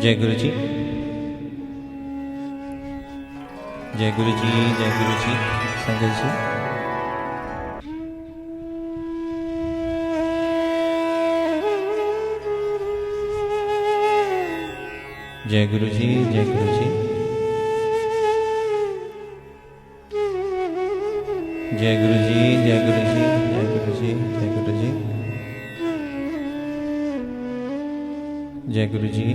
जय गुरु जी, जय गुरु जी, जय गुरु जी। संगत जी, जय गुरु जी, जय गुरु जी, जय गुरु जी, जय गुरु जी, जय गुरु जी, जय गुरु जी, जय गुरु जी।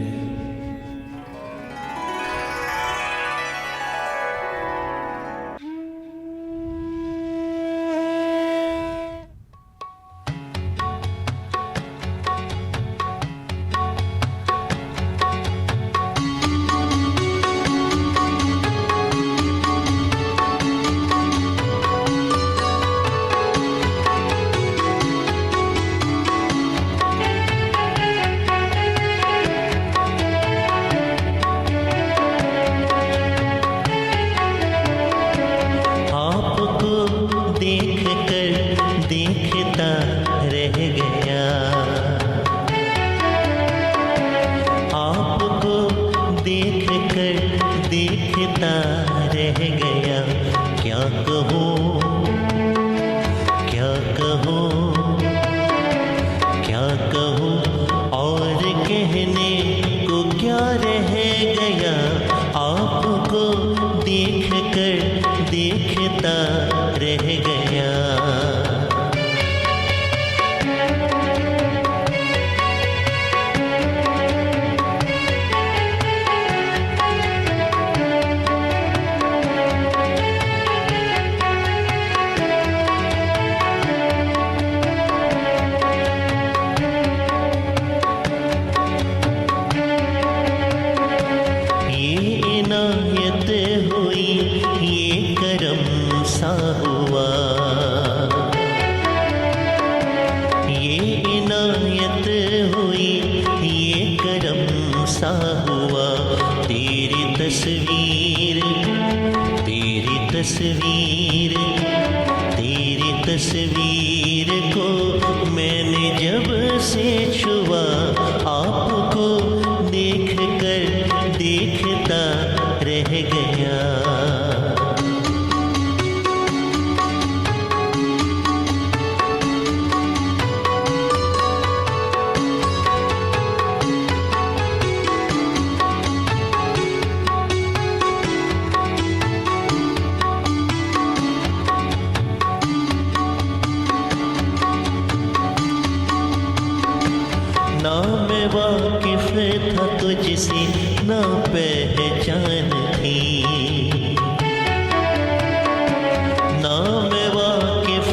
तस्वीर को मैंने जब से छुआ, आपको देख कर देखता रह गया। ना मैं वाकिफ था तुझसे, ना पहचान थी, ना मैं वाकिफ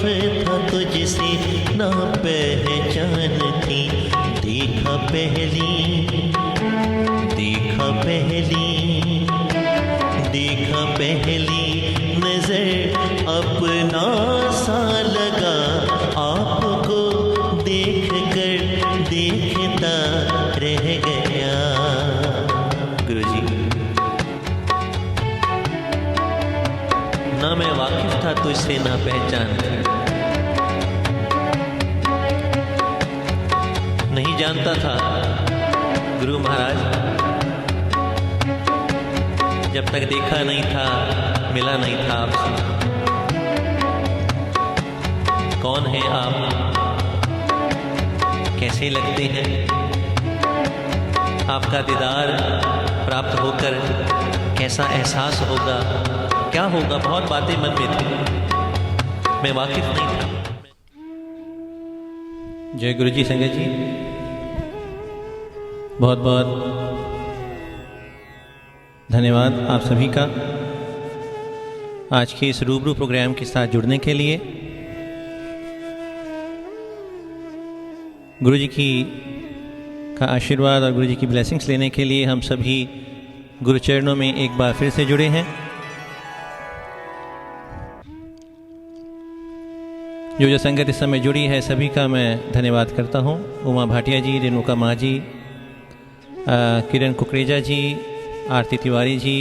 था तुझसे, ना पहचान थी। देखा पहली, देखा पहली, देखा पहली नजर अपना सा लगा, आपको देख कर देखता रह गया। गुरुजी, ना मैं वाकिफ था तुझसे, ना पहचान थी, नहीं जानता था गुरु महाराज, जब तक देखा नहीं था, मिला नहीं था आपसे। कौन है आप, कैसे लगते हैं, आपका दीदार प्राप्त होकर कैसा एहसास होगा, क्या होगा, बहुत बातें मन में थी, मैं वाकिफ नहीं था। जय गुरु जी। संगत जी, बहुत बहुत धन्यवाद आप सभी का आज के इस रूबरू प्रोग्राम के साथ जुड़ने के लिए। गुरु जी का आशीर्वाद और गुरु जी की ब्लेसिंग्स लेने के लिए हम सभी गुरु चरणों में एक बार फिर से जुड़े हैं। जो संगत इस समय जुड़ी है, सभी का मैं धन्यवाद करता हूँ। उमा भाटिया जी, रेणुका माँ जी, किरण कुकरेजा जी, आरती तिवारी जी,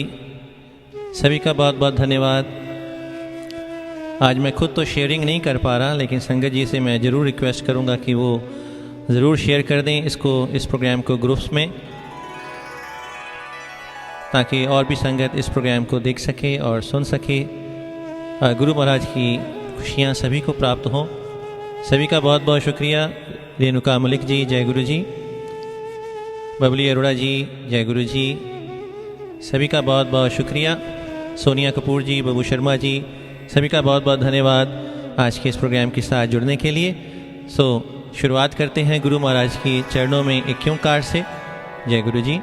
सभी का बहुत बहुत धन्यवाद। आज मैं खुद तो शेयरिंग नहीं कर पा रहा, लेकिन संगत जी से मैं ज़रूर रिक्वेस्ट करूँगा कि वो ज़रूर शेयर कर दें इसको, इस प्रोग्राम को ग्रुप्स में, ताकि और भी संगत इस प्रोग्राम को देख सके और सुन सके। गुरु महाराज की खुशियाँ सभी को प्राप्त हों। सभी का बहुत बहुत शुक्रिया। रेणुका मलिक जी जय गुरु जी, बबली अरोड़ा जी जय गुरु जी, सभी का बहुत बहुत शुक्रिया। सोनिया कपूर जी, बबू शर्मा जी, सभी का बहुत बहुत धन्यवाद आज के इस प्रोग्राम के साथ जुड़ने के लिए। शुरुआत करते हैं गुरु महाराज की चरणों में एक ओंकार से। जय गुरु जी।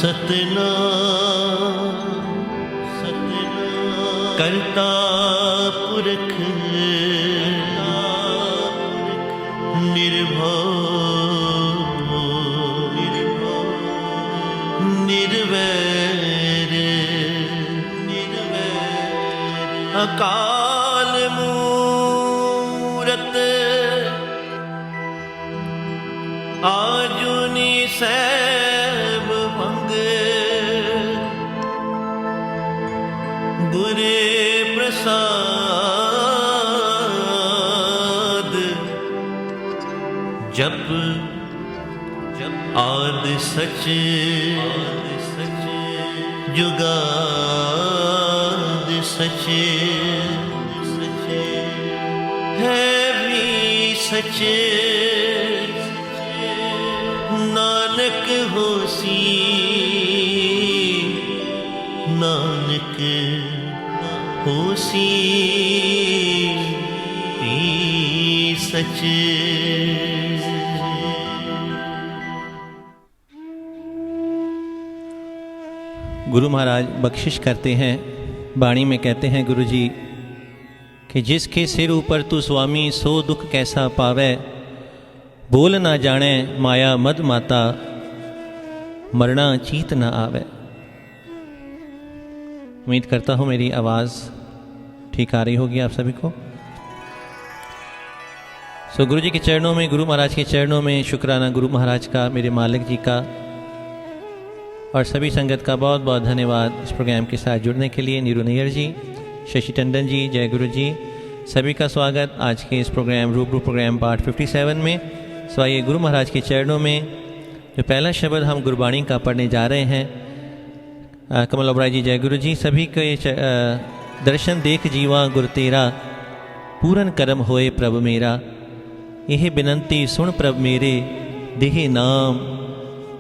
सतनाम सतनाम करता पुरख निर्भव निर्वैर अकाल मूरत आजुनी सैब भंग गुरे प्रसाद जप आद सच जुगाद सच है भी सच नानक होसी नानक होसी भी सच। गुरु महाराज बख्शिश करते हैं, बाणी में कहते हैं गुरु जी कि जिसके सिर ऊपर तू स्वामी सो दुख कैसा पावे, बोल ना जाने माया मद माता मरना चीत ना आवे। उम्मीद करता हूँ मेरी आवाज़ ठीक आ रही होगी आप सभी को। गुरु जी के चरणों में, गुरु महाराज के चरणों में शुक्राना गुरु महाराज का, मेरे मालिक जी का और सभी संगत का बहुत बहुत धन्यवाद इस प्रोग्राम के साथ जुड़ने के लिए। नीरू नैयर जी, शशि टंडन जी जय गुरु जी, सभी का स्वागत आज के इस प्रोग्राम रूबरू प्रोग्राम पार्ट 57 में। आइए गुरु महाराज के चरणों में जो पहला शब्द हम गुरबाणी का पढ़ने जा रहे हैं। कमल ओबराय जी जय गुरु जी, सभी के दर्शन देख जीवा गुर तेरा, पूरन कर्म होए प्रभ मेरा, यह बिनंती सुन प्रभ मेरे, देह नाम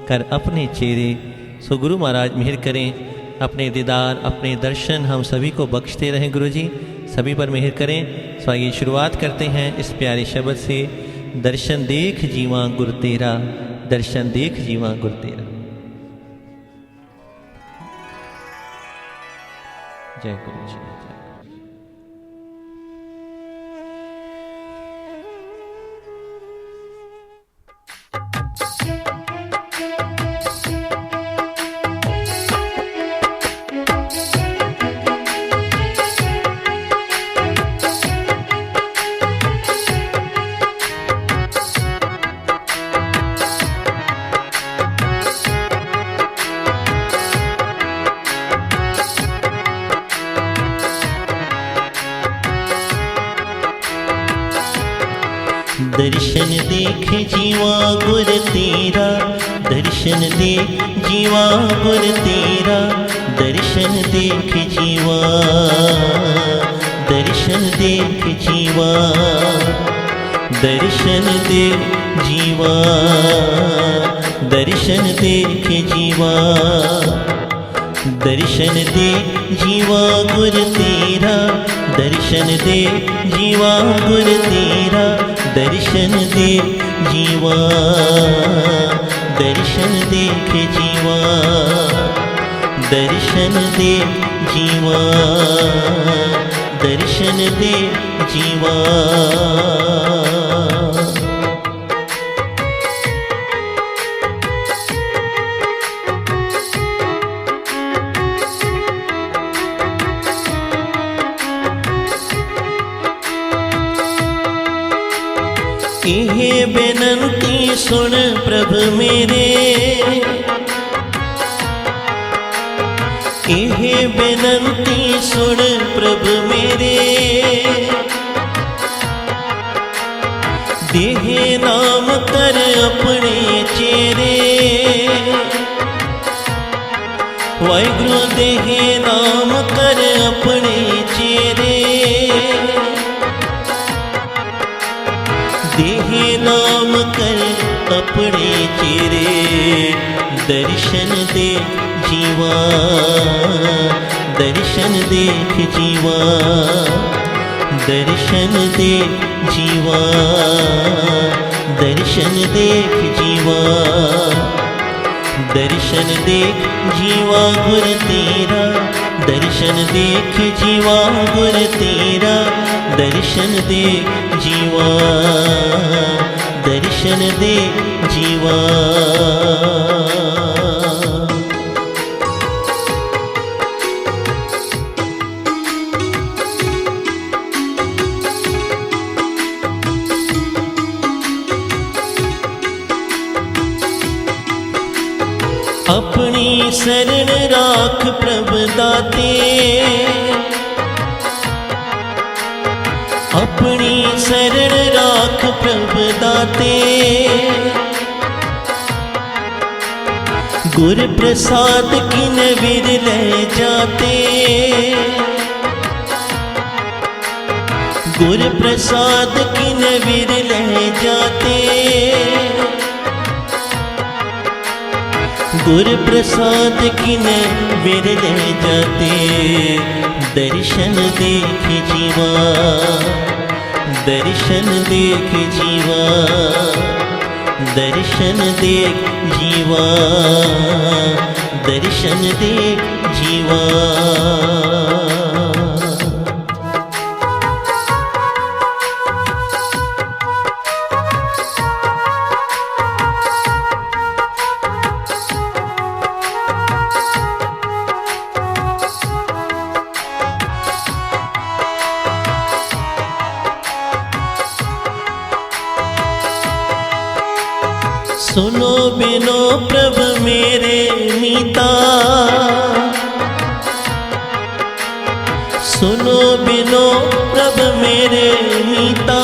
कर अपने चेरे। गुरु महाराज मेहर करें, अपने दीदार अपने दर्शन हम सभी को बख्शते रहें। गुरु जी सभी पर मेहर करें। आइए शुरुआत करते हैं इस प्यारे शब्द से। दर्शन देख जीवा गुर तेरा, दर्शन देख जीवा गुर तेरा। जय गुरु जी। दर्शन देख जीवा गुर तेरा, दर्शन देख जीवा गुर तेरा, दर्शन देख जीवा, दर्शन देख जीवा, दर्शन देख जीवा, दर्शन देख जीवा, दर्शन देख जीवा गुर तेरा, दर्शन देख जीवा गुर तेरा, दर्शन देख जीवा, दर्शन देख जीवा, दर्शन देख जीवा, दर्शन देख जीवा। ये बेनंती सुन प्रभ मेरे, एह बेनंती सुन प्रभु मेरे, देह नाम कर अपने चेरे। वाहिगुरु देह नाम कर अपने चेरे, देह नाम कर अपने चेरे। दर्शन दे जीवा, दर्शन देख जीवा, दर्शन दे जीवा, दर्शन देख जीवा, दर्शन देख जीवा गुर तेरा, दर्शन देख जीवा गुर तेरा, दर्शन देख जीवा, दर्शन दे जीवा। अपनी शरण राख प्रभु दाते, अपनी शरण राख प्रभु दाते। गुर प्रसाद किन विरले जाते, गुर प्रसाद किन विरले जाते। गुर प्रसाद किन विरले जाते। दर्शन देख जीवा, दर्शन देख जीवा, दर्शन देख जीवा, दर्शन देख जीवा। सुनो बिनो प्रभु मेरे मीता, सुनो बिनो प्रभु मेरे मीता।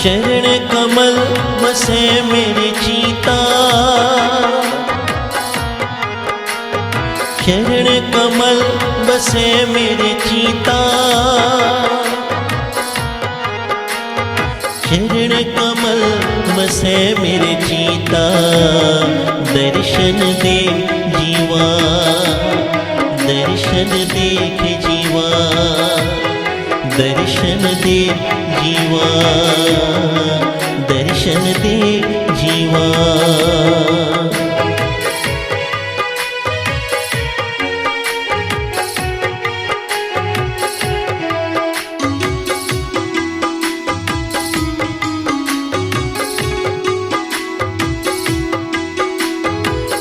चरण कमल बसे मेरे चीता, चरण कमल बसे मेरे चीता। चरण कमल बसे मेरे चीता। दर्शन दे जीवा, दर्शन देख जीवा, दर्शन दे जीवा, दर्शन दे जीवा।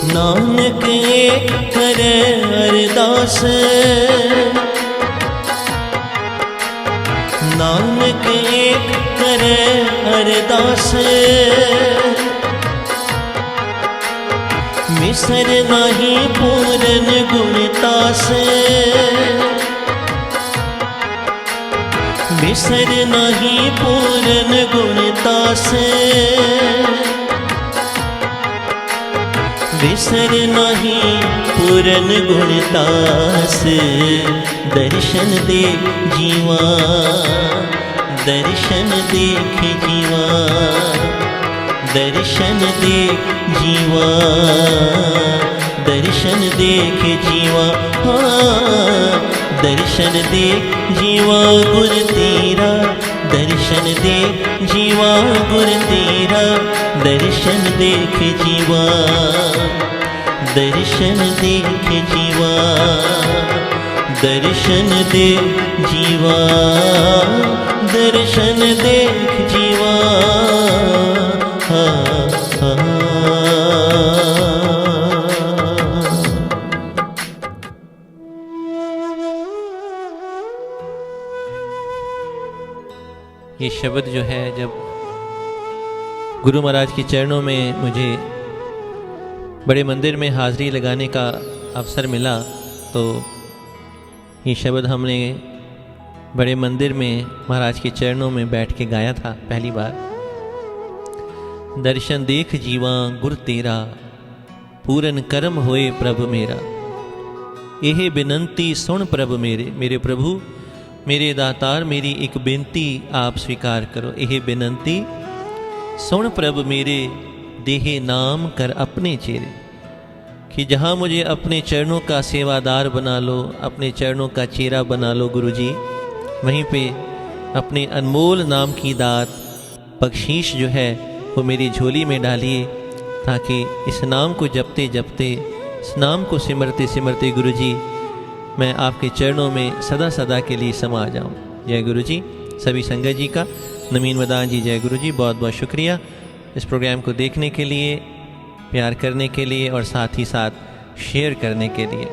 नानक एक करे अरदास, नानक एक करे अरदास। मिसर नहीं पूरन गुणतास, मिसर नहीं पूरन गुणतास। विसर नहीं पूरन गुणतास। दर्शन दे जीवा, दर्शन देख जीवा, दर्शन देख जीवा, दर्शन देख जीवा। हाँ, दर्शन देख जीवा गुर तेरा, दर्शन देख जीवा गुर तेरा, दर्शन देख जीवा, दर्शन देख जीवा, दर्शन दे जीवा, दर्शन देख जीवा। हाँ, हाँ। ये शब्द जो है जब गुरु महाराज के चरणों में मुझे बड़े मंदिर में हाज़िरी लगाने का अवसर मिला तो ये शब्द हमने बड़े मंदिर में महाराज के चरणों में बैठ के गाया था पहली बार। दर्शन देख जीवा गुर तेरा, पूरन कर्म होए प्रभु मेरा। यह बिनंती सुन प्रभु मेरे, मेरे प्रभु मेरे दातार मेरी एक बेनती आप स्वीकार करो। यह बिनंती सुन प्रभु मेरे, देहे नाम कर अपने चेहरे। कि जहाँ मुझे अपने चरणों का सेवादार बना लो, अपने चरणों का चेहरा बना लो गुरुजी, वहीं पे अपने अनमोल नाम की दात बख्शीश जो है वो मेरी झोली में डालिए, ताकि इस नाम को जपते जपते, इस नाम को सिमरते सिमरते गुरुजी मैं आपके चरणों में सदा सदा के लिए समा जाऊं। जय गुरुजी। सभी संगत जी का, नवीन मदान जी जय गुरुजी, बहुत बहुत शुक्रिया इस प्रोग्राम को देखने के लिए, प्यार करने के लिए और साथ ही साथ शेयर करने के लिए।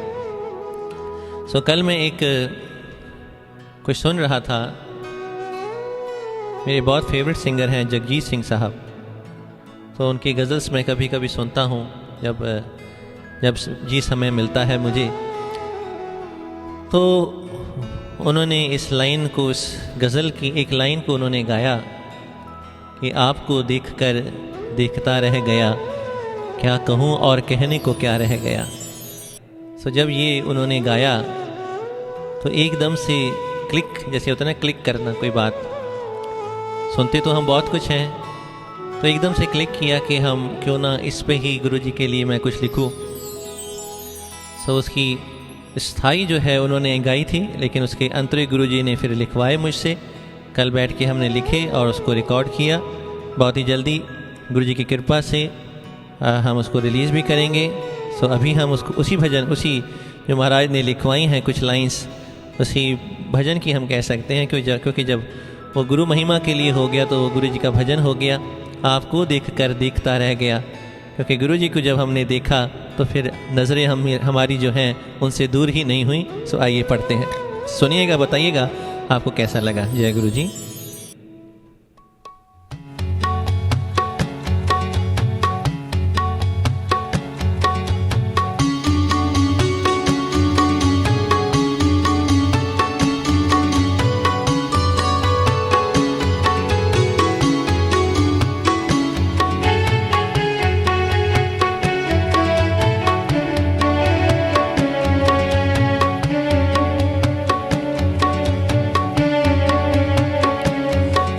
कल मैं एक कुछ सुन रहा था, मेरे बहुत फेवरेट सिंगर हैं जगजीत सिंह साहब, तो उनकी गज़ल्स मैं कभी कभी सुनता हूँ जब जी समय मिलता है मुझे। तो उन्होंने इस लाइन को, इस गज़ल की एक लाइन को उन्होंने गाया कि आपको देखकर देखता रह गया, क्या कहूँ और कहने को क्या रह गया। जब ये उन्होंने गाया तो एकदम से क्लिक, जैसे होता है ना क्लिक करना, कोई बात सुनते तो हम बहुत कुछ हैं, तो एकदम से क्लिक किया कि हम क्यों ना इस पे ही गुरुजी के लिए मैं कुछ लिखूं। उसकी स्थाई जो है उन्होंने गाई थी, लेकिन उसके अंतरिक गुरुजी ने फिर लिखवाए मुझसे। कल बैठ के हमने लिखे और उसको रिकॉर्ड किया। बहुत ही जल्दी गुरुजी की कृपा से हम उसको रिलीज़ भी करेंगे। अभी हम उसको उसी भजन, उसी जो महाराज ने लिखवाई हैं कुछ लाइंस, उसी भजन की हम कह सकते हैं, क्योंकि जब वो गुरु महिमा के लिए हो गया तो वो गुरु जी का भजन हो गया। आपको देखकर देखता रह गया, क्योंकि गुरु जी को जब हमने देखा तो फिर नज़रें हमारी जो हैं उनसे दूर ही नहीं हुई। आइए पढ़ते हैं, सुनिएगा, बताइएगा आपको कैसा लगा। जय गुरु जी।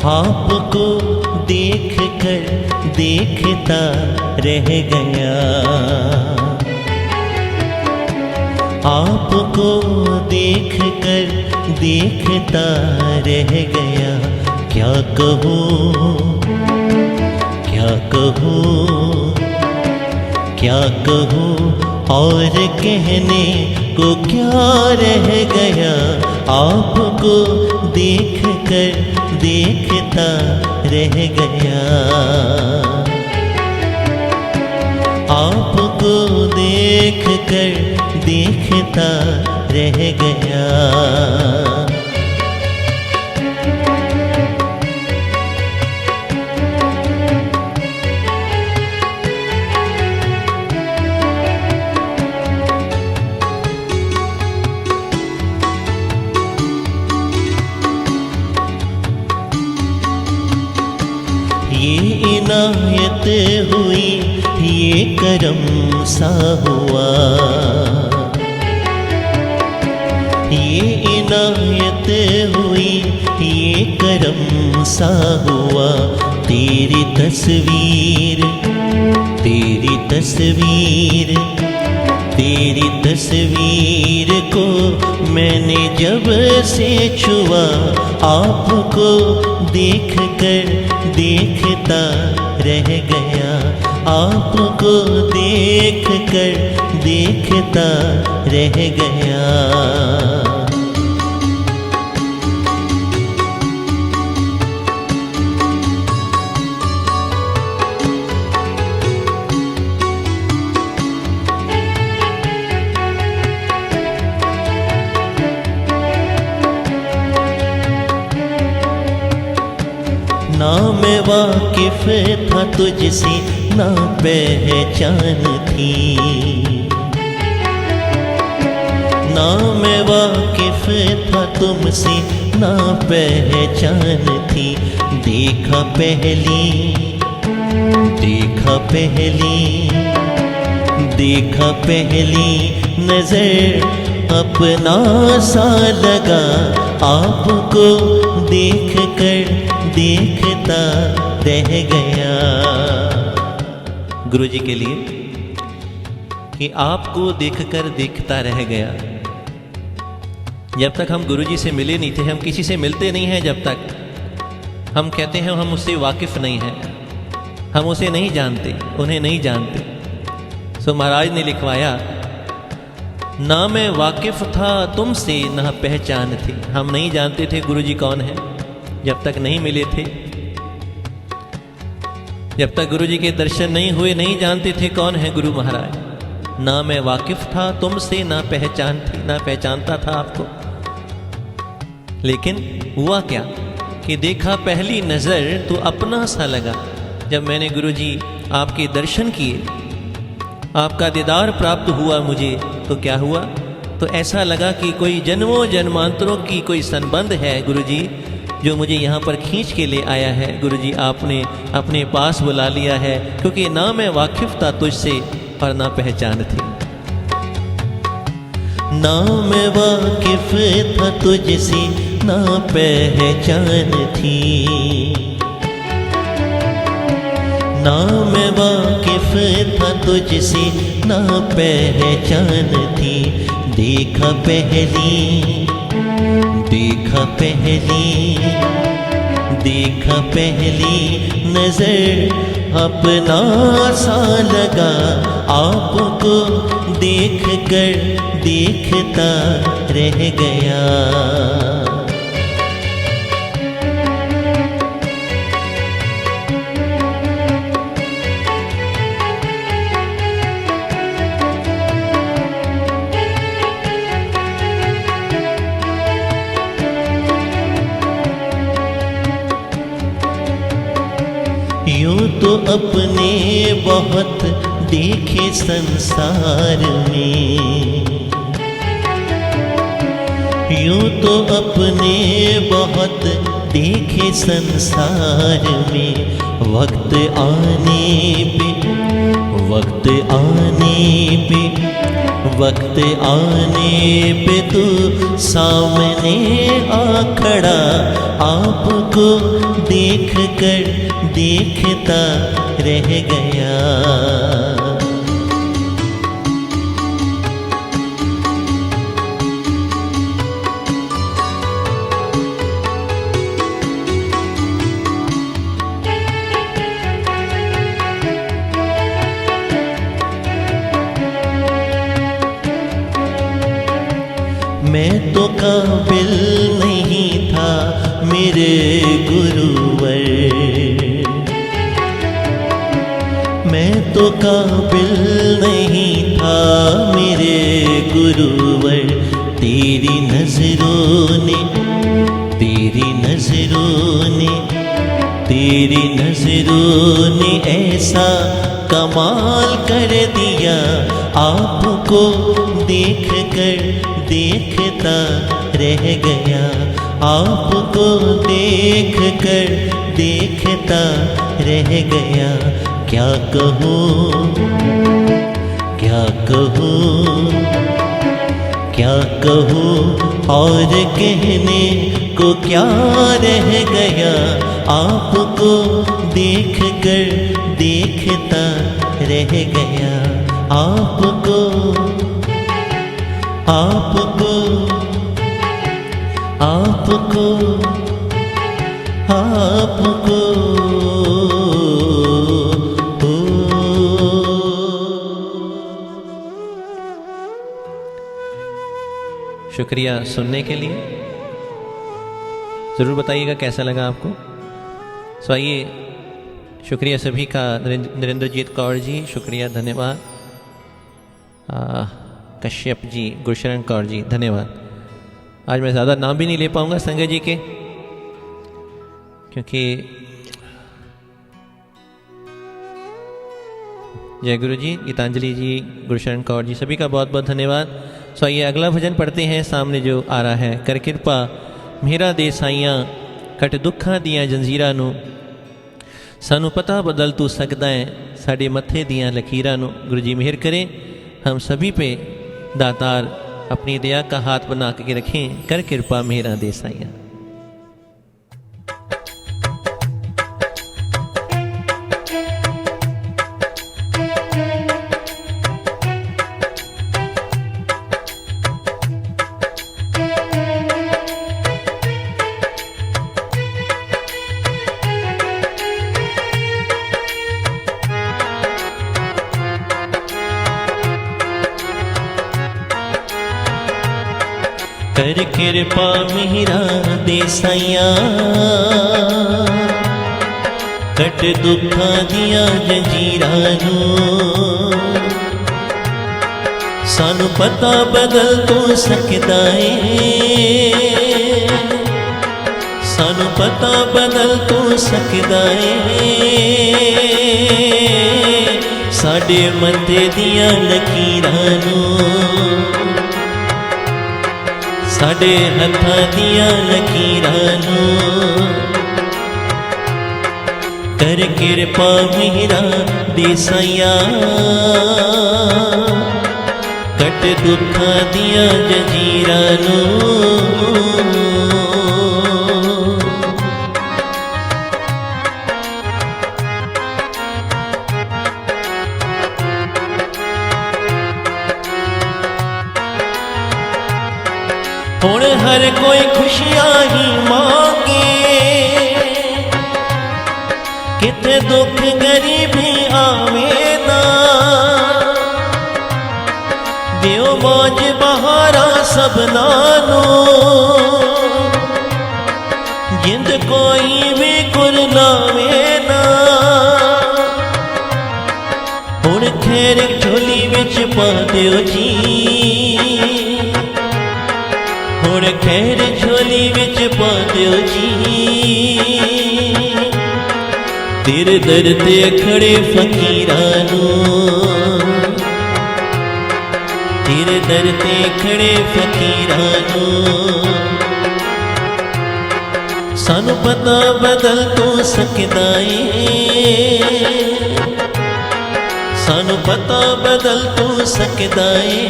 आपको देख कर देखता रह गया, आपको देख कर देखता रह गया। क्या कहूँ, क्या कहूँ, क्या कहूँ और कहने को क्या रह गया। आपको देख कर देखता रह गया, आपको देख कर देखता रह गया। ये इनायत हुई, ये करम सा हुआ, ये इनायत हुई, ये करम सा हुआ। तेरी तस्वीर, तेरी तस्वीर, तेरी तस्वीर को मैंने जब से छुआ। आपको देख कर देखता रह गया, आपको देख कर देखता रह गया। ना मैं वाकिफ था तुझसे, ना पहचान थी, ना मैं वाकिफ था तुमसे ना पहचान थी। देखा पहली नजर अपना सा लगा, आपको देख कर देखता रह गया। गुरु जी के लिए कि आपको देखकर देखता रह गया। जब तक हम गुरु जी से मिले नहीं थे, हम किसी से मिलते नहीं हैं जब तक हम कहते हैं हम उससे वाकिफ नहीं हैं, हम उसे नहीं जानते, उन्हें नहीं जानते। सो महाराज ने लिखवाया, ना मैं वाकिफ था तुमसे ना पहचान थी। हम नहीं जानते थे गुरु जी कौन है जब तक नहीं मिले थे, जब तक गुरु जी के दर्शन नहीं हुए, नहीं जानते थे कौन है गुरु महाराज। ना मैं वाकिफ था तुमसे ना पहचान थी, ना पहचानता था आपको। लेकिन हुआ क्या कि देखा पहली नजर तो अपना सा लगा। जब मैंने गुरु जी आपके दर्शन किए, आपका दीदार प्राप्त हुआ मुझे, तो क्या हुआ, तो ऐसा लगा कि कोई जन्मों जन्मांतरों की कोई संबंध है गुरु जी, जो मुझे यहाँ पर खींच के ले आया है। गुरु जी आपने अपने पास बुला लिया है, क्योंकि ना मैं वाकिफ था तुझसे और ना पहचान थी। ना मैं वाकिफ था तुझसे ना पहचान थी, ना मैं वाकिफ था तुझसे ना पहचान थी। देखा पहली नजर अपना सा लगा, आपको देख कर देखता रह गया। यूं तो अपने बहुत देखे संसार में, यूं तो अपने बहुत देखे संसार में। वक्त आने पे तू सामने आ खड़ा, आपको देख कर देखता रह गया। मैं तो काबिल नहीं था मेरे गुरुवर, मैं तो काबिल नहीं था मेरे गुरुवर। तेरी नजरों ने ऐसा कमाल कर दिया, आपको देख कर देखता रह गया, आपको देख कर देखता रह गया। क्या कहूँ और कहने को क्या रह गया, आपको देख कर देखता रह गया। आपको शुक्रिया सुनने के लिए। ज़रूर बताइएगा कैसा लगा आपको। सो आइए, शुक्रिया सभी का। नरेंद्रजीत कौर जी शुक्रिया, धन्यवाद। कश्यप जी, गुरशरण कौर जी धन्यवाद। आज मैं ज़्यादा नाम भी नहीं ले पाऊँगा संजय जी के, क्योंकि जय गुरु जी, गीतांजलि जी, गुरशरण कौर जी, सभी का बहुत बहुत धन्यवाद। सो आइए अगला भजन पढ़ते हैं। सामने जो आ रहा है, कर कृपा मेरा दे साइयां, कट दुखा दियां जंजीरां नू, सानू पता बदल तू सकदा है साडे मत्थे दियां लकीरां नू। गुरु जी मेहर करें, हम सभी पे दातार अपनी दया का हाथ बना के रखें। कर कृपा मेरा दे साइयां। कर कृपा मेरा दे साइयां, कट दुखा दिया जंजीरां नू, सानू पता बदल तो सकदा है, सानू पता बदल तो सकदा है, साडे मत्थे दिया लकीरां नू, साडे हत्थां दियां लकीरां नू। कर कृपा मेरा दे साइयां, कट दुखां दियां जंजीरां नू। हुण हर कोई खुशियां ही मांगे, किते दुख गरीबी आवे ना, दियो मौज बहारा सबना नू, जिंद कोई भी कुरलावे ना। हुण खैर झोली विच पा दियो जी, हुण खैर झोली विच पा दियो जी, तेरे दर ते खड़े फकीरां नू, तेरे दर ते खड़े फकीरां नू। सानू पता बदल तो सकदा है, सानू पता बदल तो सकदा है,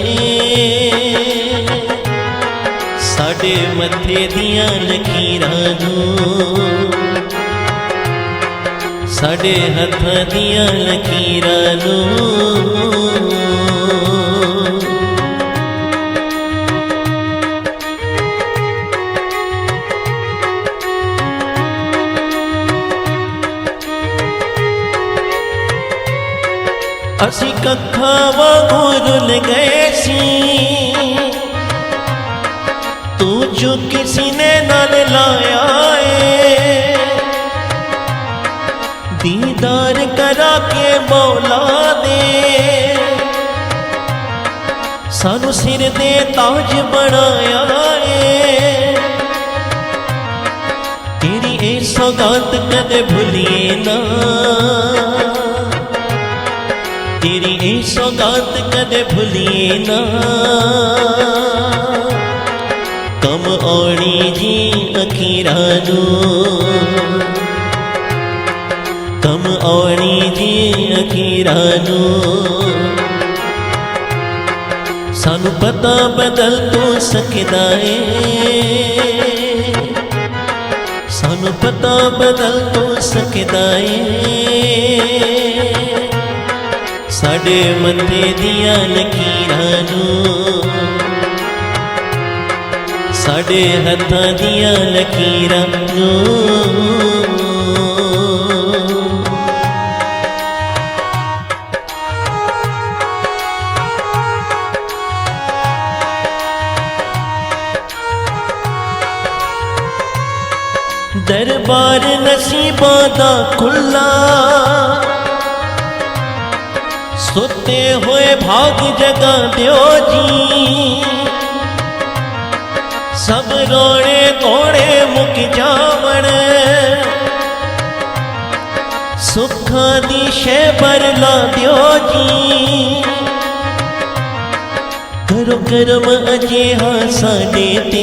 साडे मत्थे दियां लकीरां नू, साडे हत्थां दियां लकीरां नू। असी कक्खां वांगू रुल गए सी, तू जो किसी ने नाल लाया है, दीदार करा के मौला दे, सानू सिर दे ताज बनाया है। तेरी ए सौगात कदे भूलिए ना, तेरी ए सौगात कदे भूलिए ना। कम औनी जी अखीरां नू, कम औनी जी अखीरां नू। सानू पता बदल तो सकदा है, सानू पता बदल तो सकदा है, साडे मत्थे दियां लकीरां नू, साडे हत्थां दियां लकीरां नू। दरबार नसीबां दा खुला, सुते होए भाग जगा दियो जी, सब रोने तोड़े मुक जावण, सुख सुखा दी शैबर ला दियो जी करो करम अजिहा साडे ते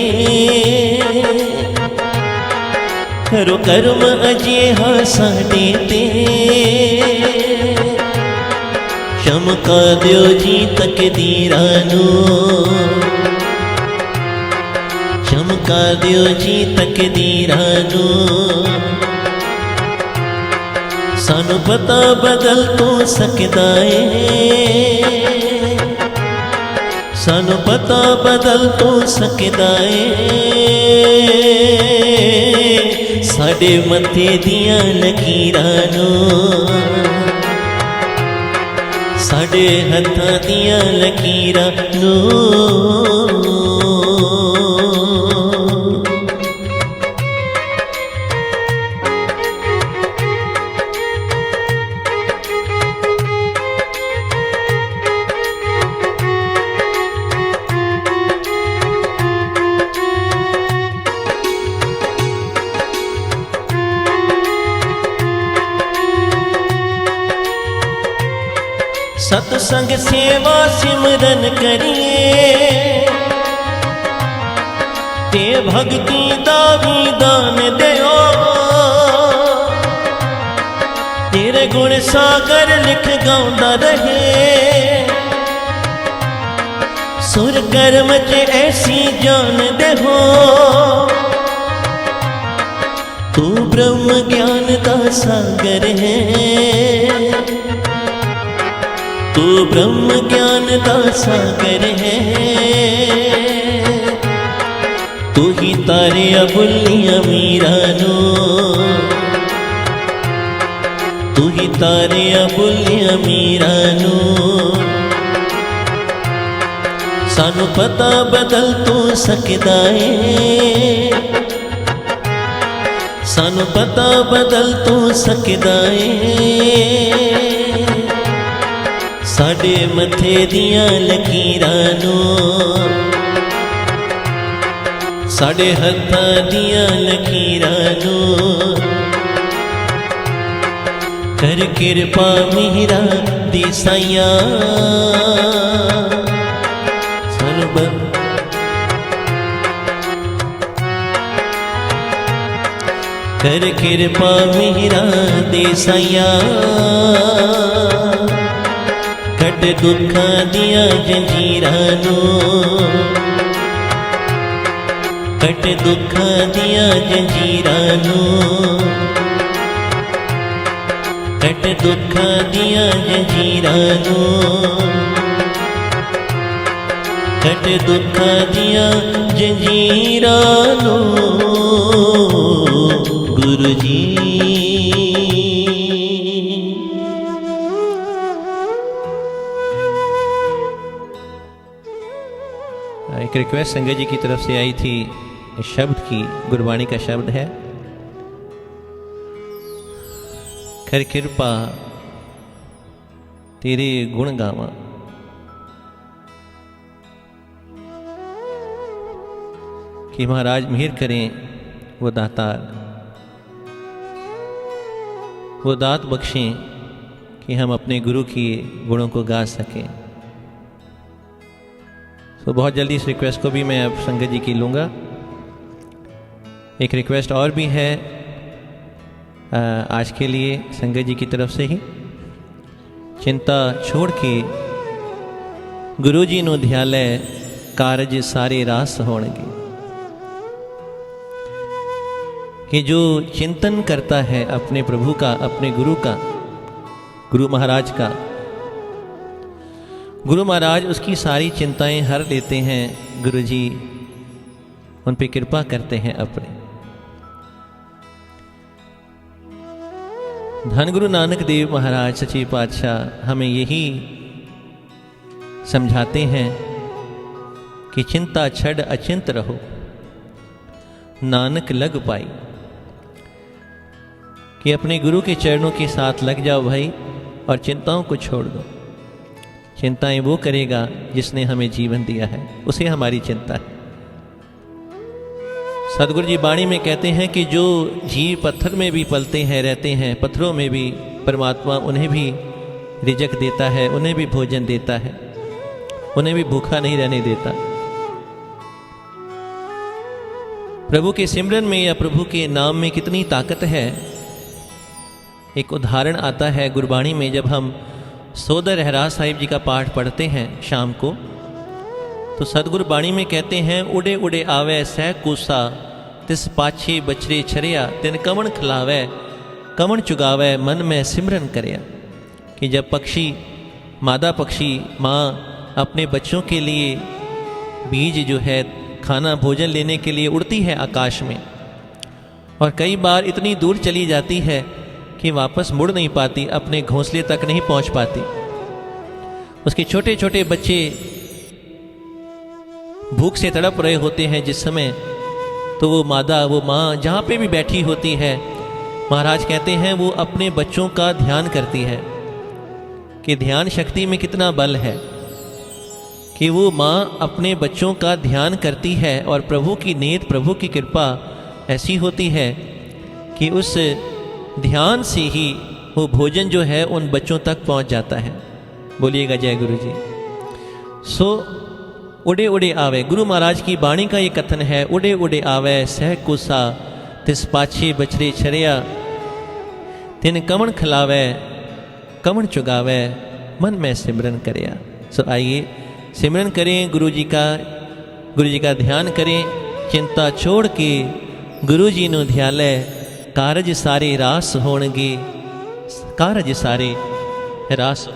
करो करम अजिहा साडे ते चमका दियो जी तकदीरां नूं चमका दियो जी तकदीरां नूं सानू पता बदल तो सकदा है सानू पता बदल तो सकदा है साडे मथे दियां लकीरां नूं साडे हत्थां दियां लकीरां नूं सत्संग सेवा सिमरन करिए ते भक्ति दा भी दान दियो तेरे गुण सागर लिख गाउंदा रहे सुर कर्म च ऐसी जान दे हो तू ब्रह्म ज्ञान दा सागर है तू ब्रह्म ज्ञान दा सागर है तू ही तारे अबुलियां मीरा नूं तू ही तारे अबुलियां मीरा नूं सानू पता बदल तू सकदा है सानू पता बदल तू सकदा है साडे मथे दियां लकीरां नूं साडे हत्थां दियां लकीरां नूं कर किरपा मेहरा दी साईं सानू कर किरपा मेहरा दी साईं कट दुखां दियां जंजीरां नूं कट दुखां दियां जंजीरां नूं कट दुखां दियां जंजीरां नूं कट दुखां दियां जंजीरां नूं गुरु जी एक रिक्वेस्ट संगत जी की तरफ से आई थी इस शब्द की गुरबाणी का शब्द है कर कृपा तेरे गुण गावा कि महाराज मेहर करें वो दातार वो दात बख्शें कि हम अपने गुरु के गुणों को गा सकें। तो बहुत जल्दी इस रिक्वेस्ट को भी मैं अब संगत जी की लूँगा। एक रिक्वेस्ट और भी है आज के लिए संगत जी की तरफ से ही, चिंता छोड़ के गुरु जी नु ध्याले कारज सारे रास होणगे। कि जो चिंतन करता है अपने प्रभु का, अपने गुरु का, गुरु महाराज का, गुरु महाराज उसकी सारी चिंताएं हर लेते हैं। गुरु जी उन पे कृपा करते हैं अपने। धन गुरु नानक देव महाराज सच्चे पातशाह हमें यही समझाते हैं कि चिंता छड़ अचिंत रहो, नानक लग पाई। कि अपने गुरु के चरणों के साथ लग जाओ भाई और चिंताओं को छोड़ दो। चिंताएं वो करेगा जिसने हमें जीवन दिया है, उसे हमारी चिंता है। सदगुरु जी वाणी में कहते हैं कि जो जीव पत्थर में भी पलते हैं, रहते हैं, पत्थरों में भी परमात्मा उन्हें भी रिजक देता है, उन्हें भी भोजन देता है, उन्हें भी भूखा नहीं रहने देता। प्रभु के सिमरन में या प्रभु के नाम में कितनी ताकत है। एक उदाहरण आता है गुरबाणी में, जब हम सोदर रहराज साहिब जी का पाठ पढ़ते हैं शाम को, तो सदगुरु बाणी में कहते हैं, उड़े उड़े आवे सह कूसा, तिस पाछे बछरे छरिया, तिन कमण खिलावे कमण चुगावे, मन में सिमरन करया। कि जब पक्षी, मादा पक्षी माँ अपने बच्चों के लिए बीज जो है खाना भोजन लेने के लिए उड़ती है आकाश में, और कई बार इतनी दूर चली जाती है कि वापस मुड़ नहीं पाती, अपने घोंसले तक नहीं पहुंच पाती। उसके छोटे छोटे बच्चे भूख से तड़प रहे होते हैं जिस समय, तो वो मादा, वो माँ जहाँ पे भी बैठी होती है, महाराज कहते हैं वो अपने बच्चों का ध्यान करती है। कि ध्यान शक्ति में कितना बल है कि वो माँ अपने बच्चों का ध्यान करती है, और प्रभु की नेत, प्रभु की कृपा ऐसी होती है कि उस ध्यान से ही वो भोजन जो है उन बच्चों तक पहुंच जाता है। बोलिएगा जय गुरु जी। सो उड़े उड़े आवे, गुरु महाराज की वाणी का ये कथन है, उड़े उड़े आवे सह कुसा, तिस पाछे बछरे छरिया, तिन कमण खिलावे कमण चुगावे, मन में सिमरन करया। सो आइए सिमरन करें, गुरु जी का ध्यान करें, चिंता छोड़ के गुरु जी नु ध्याले, कारज सारे रास होणगे, कारज सारे रास।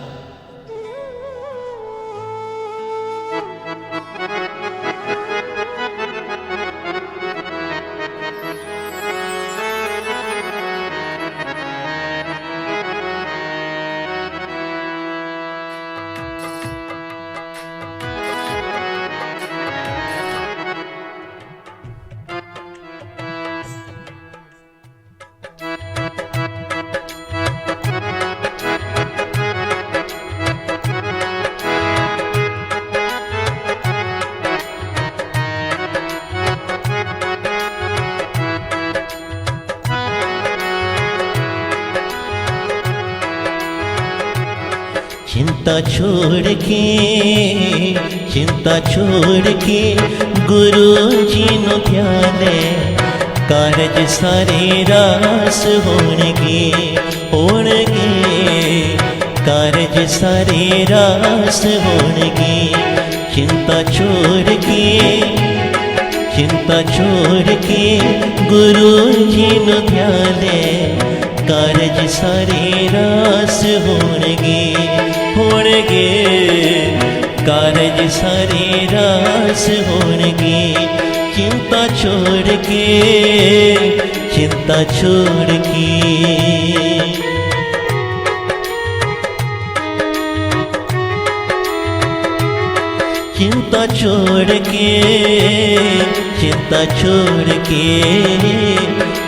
चिंता छोड़ के गुरु जी नु ध्याले, कारज सारे रास होणगे, कारज सारे रास होणगे। चिंता छोड़ के गुरु जी नु ध्याले, कारज सारे रास होणगे, कारज सारे रास होणगे। चिंता छोड़ के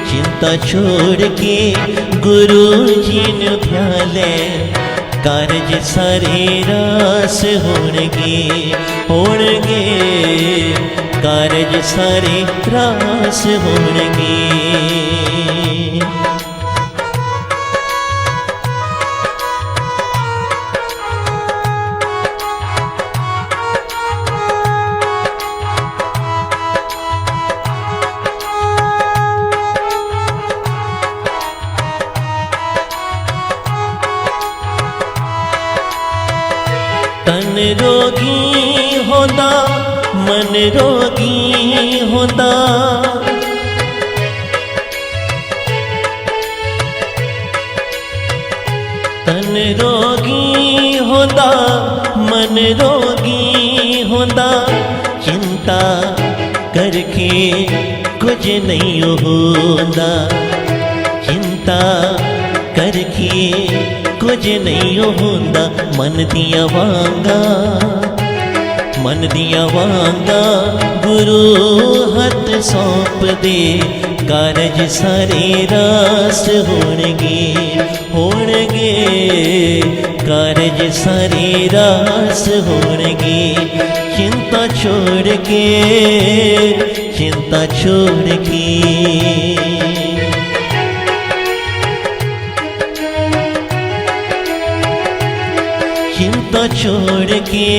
चिंता छोड़ के गुरु जी ने ध्याले, कारज सारे रास होणगे, कारज सारे रास होणगे। तन रोगी होंदा, मन रोगी होंदा, तन रोगी होंदा, मन रोगी होंदा। चिंता करके कुछ नहीं होंदा, चिंता करके कुछ नहीं होंदा। मन दिया वांगा गुरु हथ सौंप दे, कारज सारे रास होणगे, कारज सारे रास होणगे। चिंता छोड़ के छोड़ के,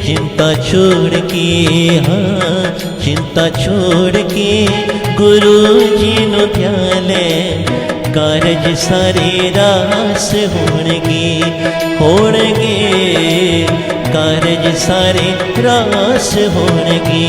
चिंता छोड़ के, हाँ चिंता छोड़ के गुरु जी नु ध्याले, कारज सारे रास होणगे, कारज सारे रास होणगे।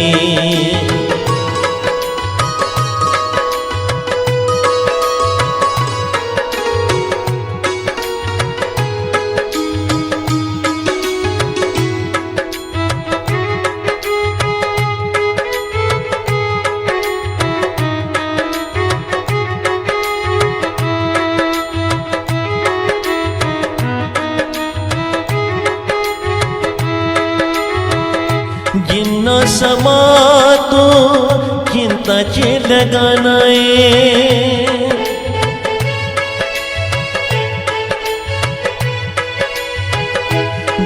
जिन्ना समा तो चिंता चे लगाना है,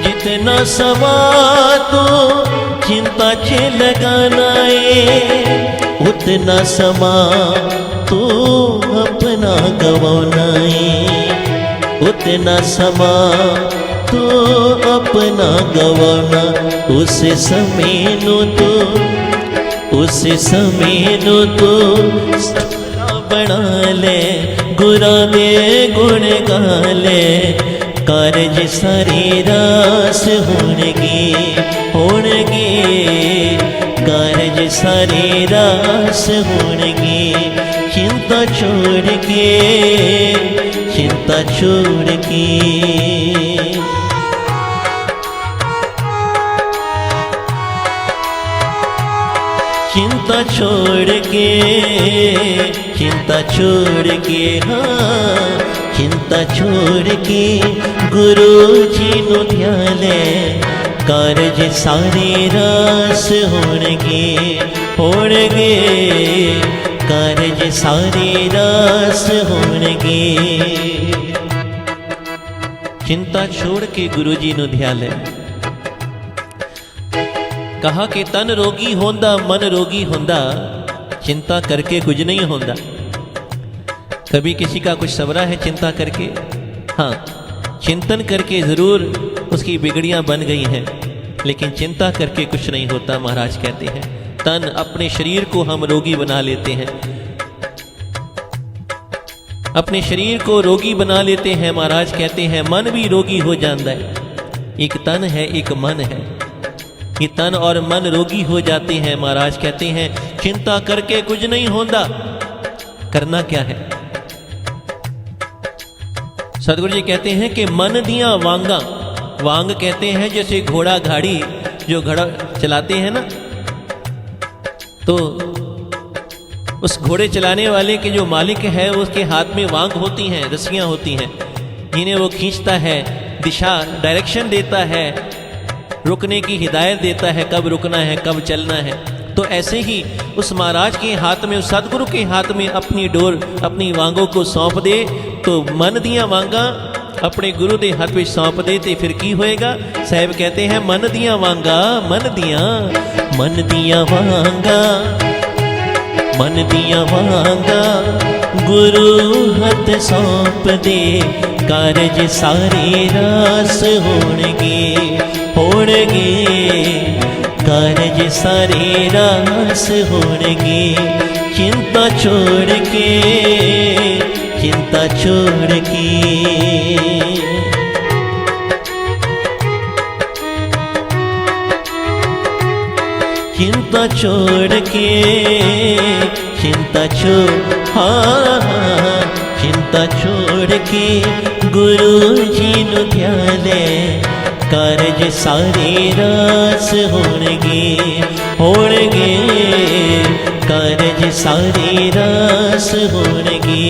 जितना समा तो चिंता चे लगाना है, उतना समा तो अपना गवाना है, उतना समा तो अपना गवाना। उस समय नो तो बना ले, गुरा दे गुण गा ले, कारज सारे रास होणगे, कारज सारे रास होणगे। चिंता छोड़ के, चिंता छोड़ के, चिंता छोड़ के, चिंता छोड़ के, हाँ चिंता छोड़ के गुरु जी नु ध्याले, कारज सारे रास होणगे, कारज सारे रास होणगे। चिंता छोड़ के गुरु जी नु ध्याले। कहा कि तन रोगी होंदा मन रोगी होंदा, चिंता करके कुछ नहीं होंदा। कभी किसी का कुछ सवरा है चिंता करके, हाँ चिंतन करके ज़रूर उसकी बिगड़ियां बन गई हैं, लेकिन चिंता करके कुछ नहीं होता। महाराज कहते हैं तन अपने शरीर को हम रोगी बना लेते हैं, अपने शरीर को रोगी बना लेते हैं। महाराज कहते हैं मन भी रोगी हो जाता है। एक तन है एक मन है, ये तन और मन रोगी हो जाते हैं। महाराज कहते हैं चिंता करके कुछ नहीं होता, करना क्या है। सदगुरु जी कहते हैं कि मन दिया वांगा, वांग कहते हैं जैसे घोड़ा गाड़ी जो घोड़ा चलाते हैं ना, तो उस घोड़े चलाने वाले के जो मालिक है उसके हाथ में वांग होती हैं, रस्सियां होती हैं, जिन्हें वो खींचता है, दिशा डायरेक्शन देता है, रुकने की हिदायत देता है, कब रुकना है कब चलना है। तो ऐसे ही उस महाराज के हाथ में, उस सदगुरु के हाथ में अपनी डोर, अपनी वांगों को सौंप दे, तो मन दिया वांगा अपने गुरु के हाथ में सौंप दे, तो फिर की होएगा। साहब कहते हैं मन दिया वांगा, मन दिया वांगा, मन दिया वांगा गुरु हाथ सौंप दे, कारज सारे रास होणगे, कारज सारे रास होणगे। चिंता छोड़ के, चिंता छोड़ के, चिंता छोड़ के, चिंता छोड़, हाँ चिंता छोड़ के गुरु जी नु ध्याले, कारज सारे रास होणगे, कारज सारे रास होणगे,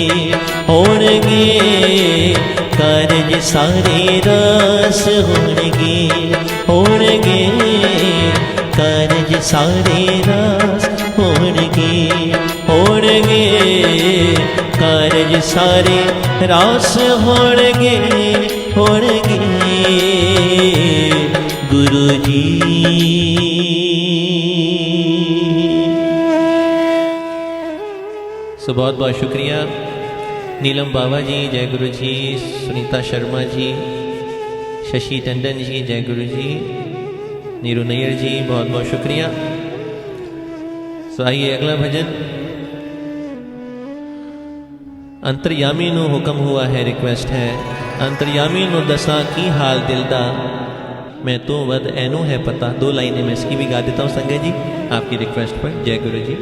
कारज सारे रास होणगे, कारज सारे रास होणगे, कारज सारे रास होणगे, गुरु जी। सो बहुत बहुत शुक्रिया नीलम बाबा जी, जय गुरु जी, सुनीता शर्मा जी, शशि टंडन जी, जय गुरु जी, नीरू नैयर जी, बहुत बहुत शुक्रिया। तो आइए अगला भजन। अंतर्यामी नो हुक्म हुआ है, रिक्वेस्ट है। अंतर्यामी नो दसा की हाल दिलदा, मैं तो वद एनो है पता। 2 लाइनें मैं इसकी भी गा देता हूँ संजय जी आपकी रिक्वेस्ट पर। जय गुरु जी।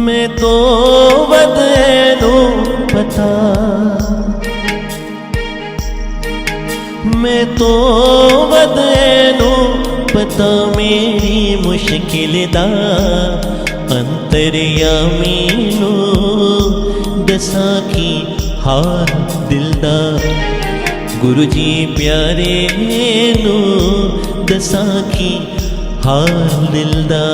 मैं तो बदनू पता, मैं तो बदनू पता मेरी मुश्किल दा। अंतर्यामी नू दसा की हाल दिलदा, गुरु जी प्यारे नू दसा की हाल दिलदा।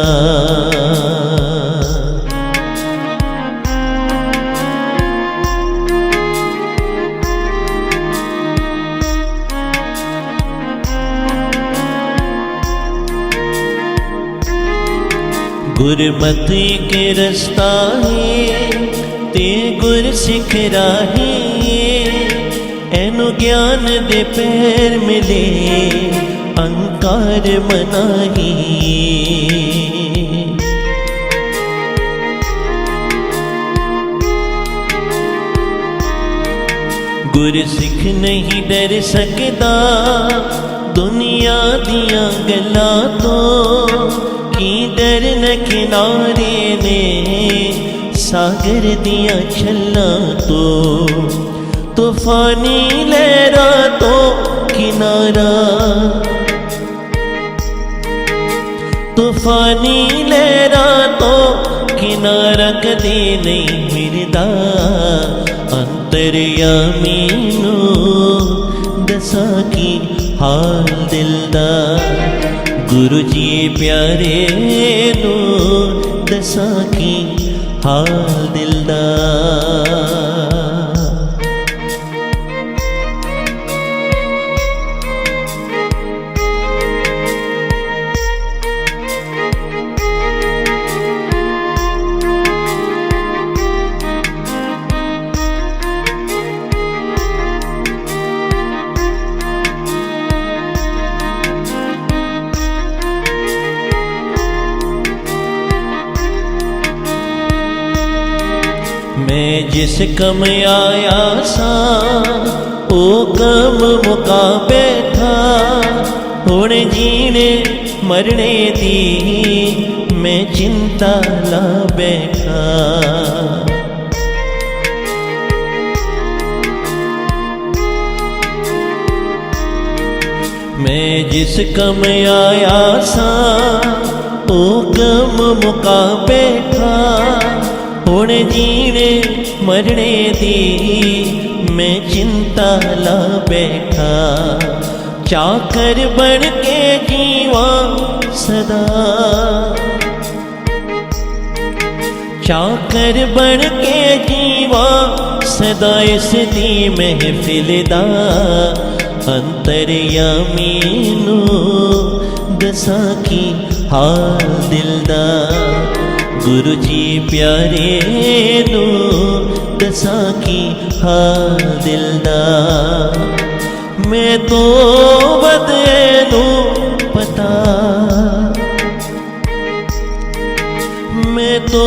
गुरमति के रस्ता है ते गुर सिख राही, एनु ज्ञान दे पैर मिले अंकार मनाही। गुर सिख नहीं डर सकता दुनिया दिया गल्लां तो, की डर न किनारे ने सागर दिया छल्ला तो। तूफानी लहरा तो किनारा, तूफानी लहरा तो किनारा कदे नहीं मिलदा। अंतर्यामी नू दसा की हाल दिलदा, गुरु जी प्यारे नू दसा की हाल दिलदा। मैं जिस कम आया सा ओ कम मुका बैठा, हुण जीने मरने दी मैं चिंता ला बैठा। मैं जिस कम आया सा ओ कम मुका बैठा, हुण जीने मरने दी मैं चिंता ला बैठा। चाकर बन के जीवा सदा, चाकर बन के जीवा सदा इस दी महफिल दा। अंतर्यामी नू दसा की हाल दिलदा, गुरु जी प्यारे नू दसा की हाल दिलदा। मैं तो बदनू पता, मैं तो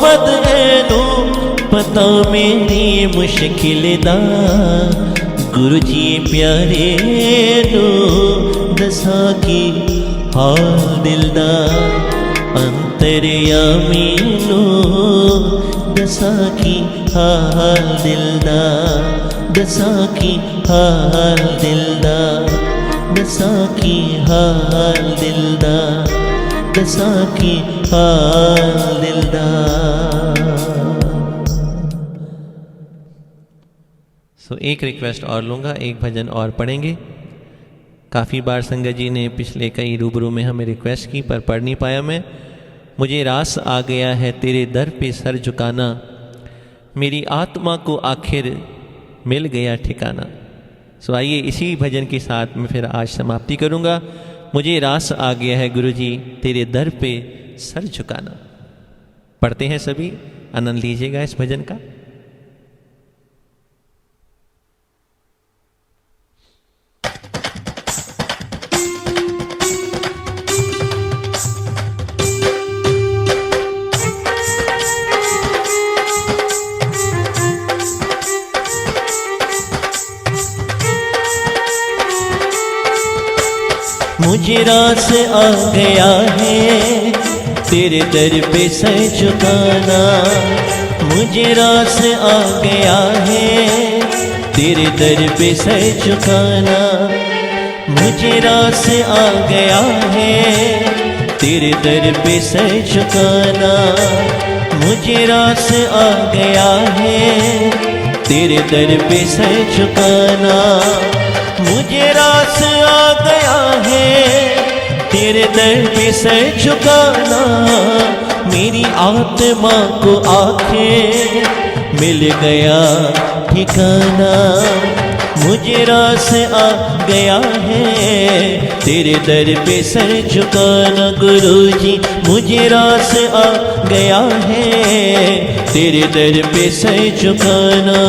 बदनू पता मेरी मुश्किल दा। गुरु जी प्यारे नू दसा की हाल दिलदा। अंतर्यामी नू दसा की हाल दिलदा, दसा की हाल दिलदा, दसा की हाल दिलदा, दसा की हाल दिलदा। सो एक रिक्वेस्ट और लूँगा, एक भजन और पढ़ेंगे। काफ़ी बार संगत जी ने पिछले कई रूबरू में हमें रिक्वेस्ट की पर पढ़ नहीं पाया मैं। मुझे रास आ गया है तेरे दर पे सर झुकाना, मेरी आत्मा को आखिर मिल गया ठिकाना। सो आइए इसी भजन के साथ मैं फिर आज समाप्ति करूँगा। मुझे रास आ गया है गुरुजी तेरे दर पे सर झुकाना। पढ़ते हैं सभी, आनंद लीजिएगा इस भजन का। मुझे रास आ गया है तेरे दर पे सर झुकाना, मुझे रास आ गया है तेरे दर पे सर झुकाना, मुझे रास आ गया है तेरे दर पे सर झुकाना, मुझे रास आ गया है तेरे दर पे सर झुकाना, मुझे रास आ गया है तेरे दर पे सर झुकाना, मेरी आत्मा को आखिर मिल गया ठिकाना, मुझे रास आ गया है तेरे दर पे सर झुकाना। गुरुजी मुझे रास आ गया है तेरे दर पे सर झुकाना।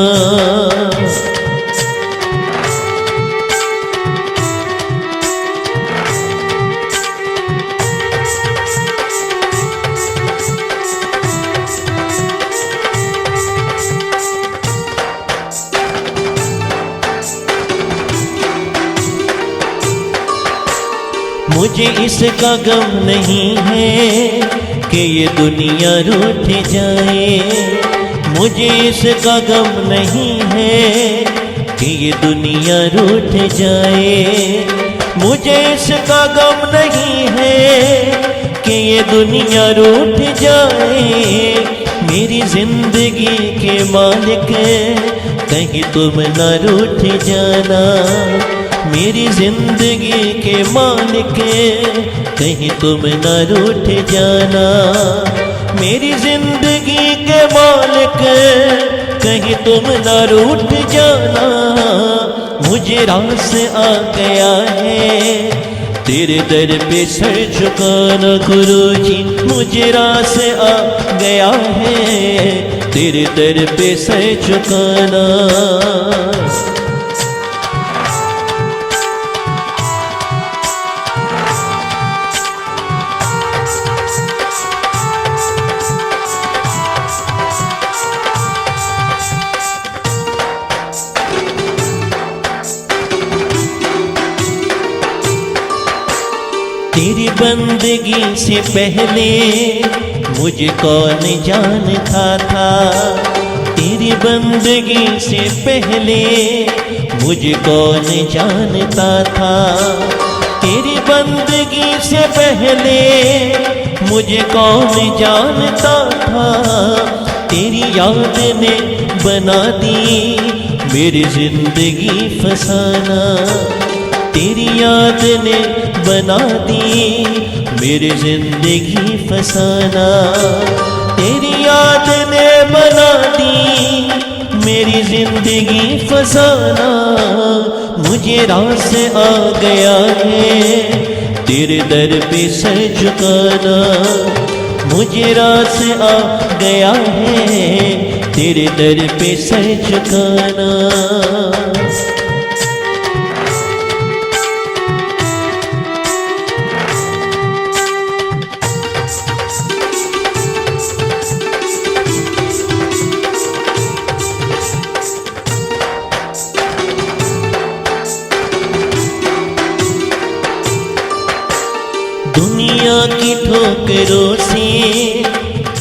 मुझे इसका गम नहीं है कि ये दुनिया रूठ जाए, मुझे इसका गम नहीं है कि ये दुनिया रूठ जाए, मुझे इसका गम नहीं है कि ये दुनिया रूठ जाए, मेरी जिंदगी के मालिक कहीं तुम न रूठ जाना, मेरी जिंदगी के मालिक कहीं तुम न रूठ जाना, मेरी जिंदगी के मालिक कहीं तुम न रूठ जाना, मुझे रास आ गया है तेरे दर पे सर झुकाना। गुरुजी मुझे रास आ गया है तेरे दर पे सर झुकाना। तेरी बंदगी से पहले मुझे कौन जानता था, तेरी बंदगी से पहले मुझे कौन जानता था, तेरी बंदगी से पहले मुझे कौन जानता था, तेरी याद ने बना दी मेरी जिंदगी फसाना, तेरी याद ने बना दी मेरी जिंदगी फसाना, तेरी याद ने बना दी मेरी जिंदगी फसाना, मुझे रास आ गया है तेरे दर पे सर झुकाना, मुझे रास आ गया है तेरे दर पे सर झुकाना। दुनिया की ठोकरों से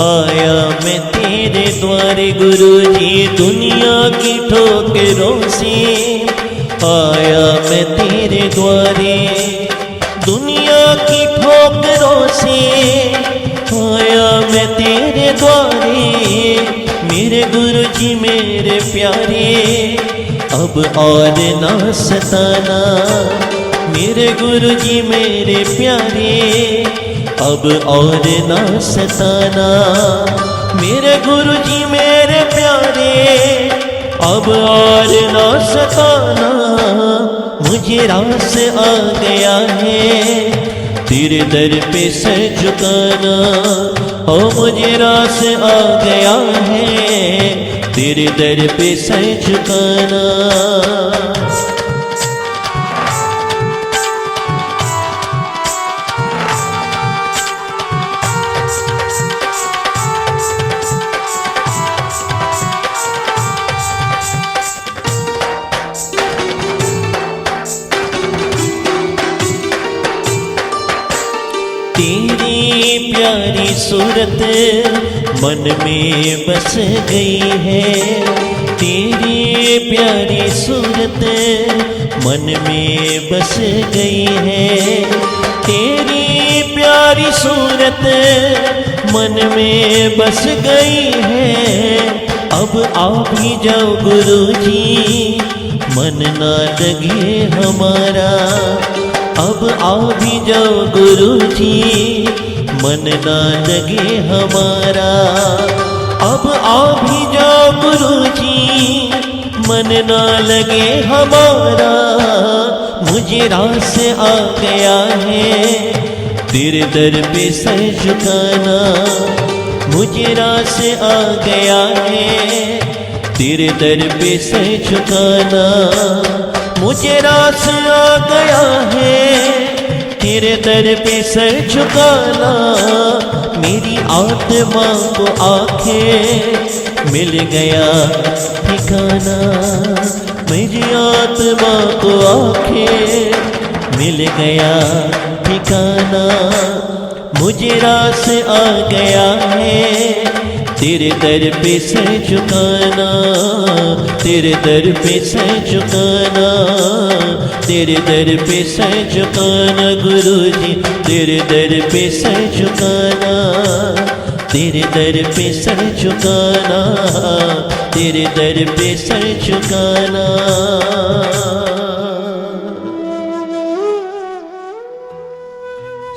आया मैं तेरे द्वारे गुरुजी, दुनिया की ठोकरों से आया मैं तेरे द्वारे, दुनिया की ठोकरों से आया मैं तेरे द्वारे, मेरे गुरुजी मेरे प्यारे अब और ना सताना मेरे गुरुजी मेरे प्यारे, अब और ना सताना मेरे गुरुजी मेरे प्यारे, अब और ना सताना मुझे रास आ गया है तेरे दर पे सर झुकाना। ओ मुझे रास आ गया है तेरे दर पे सर झुकाना। तेरी प्यारी सूरत मन में बस गई है, तेरी प्यारी सूरत मन में बस गई है, तेरी प्यारी सूरत मन में बस गई है। अब आ भी जाओ गुरुजी मन ना लगे हमारा, अब आ भी जाओ गुरुजी मन ना लगे हमारा, अब आ भी जाओ गुरुजी मन ना लगे हमारा। मुझे रास आ गया है तेरे दर पे सर झुकाना, मुझे रास आ गया है तेरे दर पे सर झुकाना, मुझे रास आ गया है तेरे दर पे सर झुकाना। मेरी आत्मा को आंखें मिल गया ठिकाना, मेरी आत्मा को आंखें मिल गया ठिकाना। मुझे रास आ गया है तेरे दर पे सर झुकाना, तेरे दर पे सर झुकाना, तेरे दर पे सर झुकाना गुरुजी, तेरे दर पे सर झुकाना, तेरे दर पे सर झुकाना, तेरे दर पे सर झुकाना।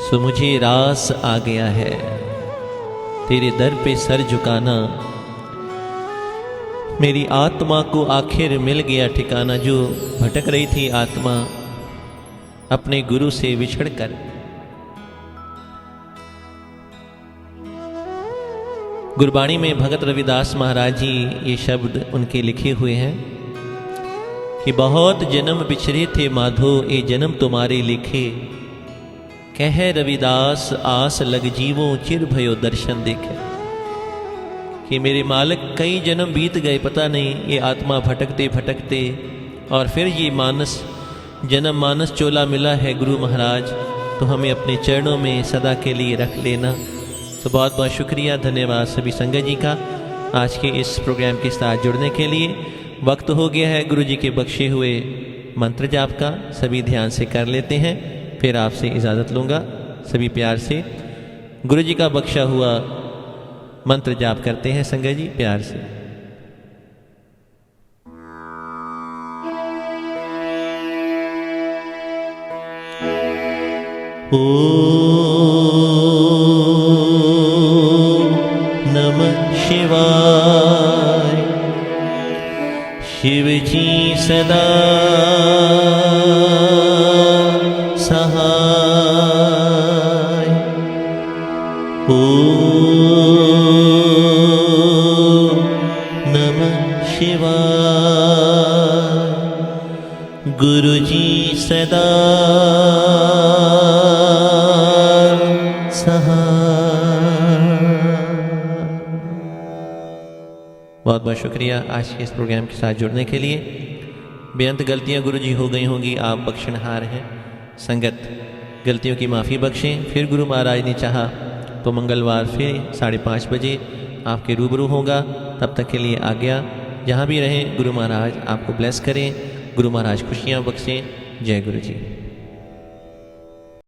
सो मुझे रास आ गया है तेरे दर पे सर झुकाना, मेरी आत्मा को आखिर मिल गया ठिकाना। जो भटक रही थी आत्मा अपने गुरु से विछड़कर, गुरबाणी में भगत रविदास महाराज जी ये शब्द उनके लिखे हुए हैं कि बहुत जन्म बिछड़े थे माधो ये जन्म तुम्हारे लिखे, कह रविदास आस लग जीवो चिर भयो दर्शन देखे। कि मेरे मालिक कई जन्म बीत गए, पता नहीं ये आत्मा भटकते भटकते और फिर ये मानस जन्म मानस चोला मिला है गुरु महाराज, तो हमें अपने चरणों में सदा के लिए रख लेना। तो बहुत बहुत शुक्रिया, धन्यवाद सभी संगत जी का आज के इस प्रोग्राम के साथ जुड़ने के लिए। वक्त हो गया है गुरु जी के बख्शे हुए मंत्र जाप का, सभी ध्यान से कर लेते हैं, फिर आपसे इजाज़त लूँगा। सभी प्यार से गुरु जी का बख्शा हुआ मंत्र जाप करते हैं संगत जी, प्यार से। ओम नमः शिवाय। शिव जी सदा सहाय। ओम नमः शिवाय। गुरु जी सदा बहुत बहुत शुक्रिया आज के इस प्रोग्राम के साथ जुड़ने के लिए। बेअंत गलतियां गुरु जी हो गई होंगी, आप बख्शनहार हैं। संगत गलतियों की माफ़ी बख्शें। फिर गुरु महाराज ने चाहा तो मंगलवार फिर 5:30 बजे आपके रूबरू होगा। तब तक के लिए आज्ञा। जहाँ भी रहें गुरु महाराज आपको ब्लेस करें, गुरु महाराज खुशियाँ बख्शें। जय गुरु जी।